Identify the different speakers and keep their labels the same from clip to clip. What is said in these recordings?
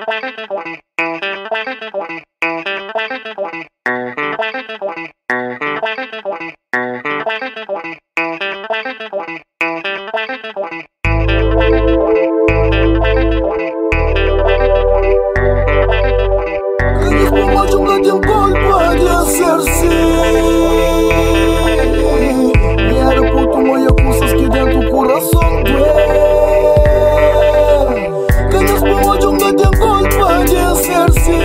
Speaker 1: Uma jungla de culpa de hacer-se. E era puto moia cosas que dentro do coração duele. Ganhas por uma jungla de culpa de hacer-se.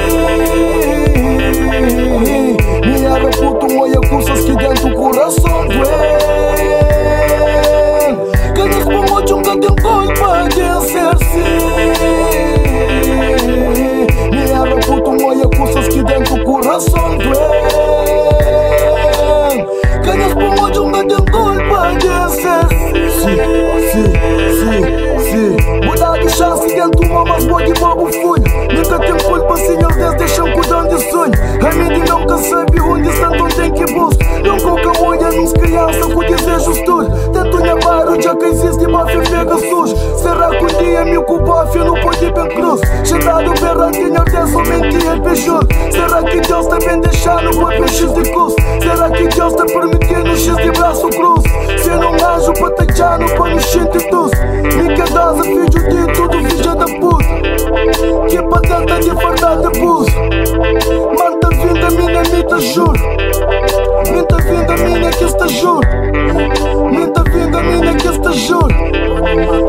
Speaker 1: E era puto moia cosas que dentro do coração duele. Ganhas por uma jungla de culpa de hacer-se. Cosas que dentro do coração doem. Ganhas por uma jungla de culpa de ser. Sim. Mudar de chance dentro uma mais boa que bobo fui. Nunca tem culpa, senhor Deus, deixam cuidando de sonho. A mente nunca sabe onde está, onde tem que buscar. Nunca olha nos crianças com desejos tudo. Tento levar o dia que existe, bafia pega sujo. Será que um dia meu cubafio não pode ir bem cruz? Chegado berrantinho, Deus somente é peixor. Será que Deus também deixar no corpo X de cruz? Será que Deus está permitindo X de braço cruz? Se não anjo para tachar no pano xintitus. Me quedas filho de tudo, filha da puta. Que pateta de verdade bus. Manda vinda minha, me te juro. Minta vinda minha que está juro. Minta vinda minha que está juro.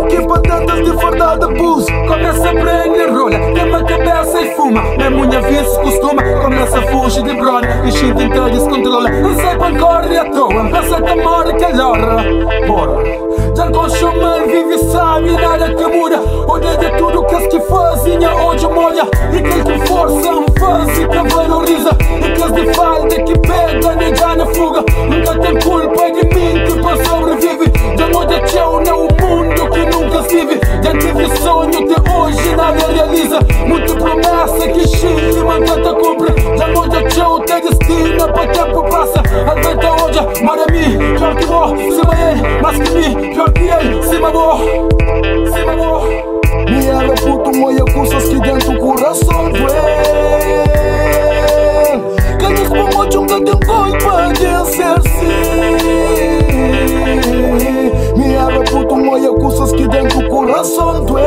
Speaker 1: Que patetas de verdade bus.
Speaker 2: Começa a prender rolha, queima a cabeça e fuma. Mesmo minha vida se costuma, começa a fugir de brolha. E xinta então descontrola. Não sei quando corre à toa, pensa que mora que lora. Porra, já consome, vive, sabe, nada que muda. Odeia de tudo que as que fazem, hoje molha. E aquele que força, faz e que valoriza. E que as de falta que pega, nem já na fuga. Nunca tem culpa de mim que para sobrevive. Já muda tchau, não o mundo que nunca se vive. Já tive sonho até hoje, nada realiza. Muita promessa que xingue, mantenta cumpre. Já muda tchau, tem destino, para tempo passa. Alventa hoje, mora mim, pior que vou. Cima ele, mais que mim, pior que ele. Cima vou.
Speaker 1: Me era puto moia cosas que dentro do coração doem. Ganhas por uma jungla de culpa de hacer-se. Me era puto moia cosas que dentro do coração doem.